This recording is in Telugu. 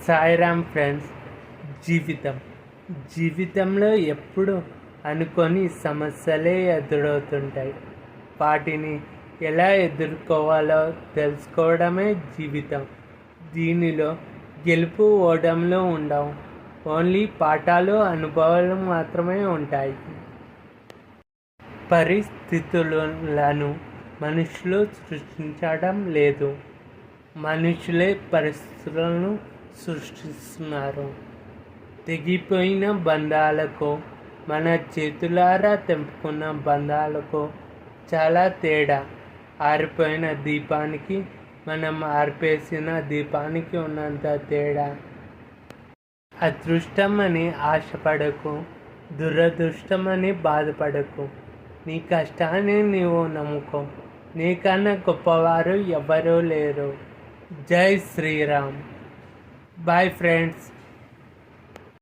సాయిరామ్ ఫ్రెండ్స్. జీవితంలో ఎప్పుడు అనుకోని సమస్యలే ఎదురవుతుంటాయి. వాటిని ఎలా ఎదుర్కోవాలో తెలుసుకోవడమే జీవితం. దీనిలో గెలుపు ఓటములు ఉండవు, ఓన్లీ పాఠాలు అనుభవాలు మాత్రమే ఉంటాయి. పరిస్థితులను మనుషులు సృష్టించడం లేదు, మనుషులే పరిస్థితులను సృష్టిస్తున్నారు. తెగిపోయిన బంధాలకు, మన చేతులారా తెంపుకున్న బంధాలకు చాలా తేడా. ఆరిపోయిన దీపానికి మనం ఆర్పేసిన దీపానికి ఉన్నంత తేడా. అదృష్టమని ఆశపడకు, దురదృష్టమని బాధపడకు. నీ కష్టాన్ని నీవు నమ్ముకో. నీకన్నా గొప్పవారు ఎవరూ లేరు. జై శ్రీరామ్. Bye friends.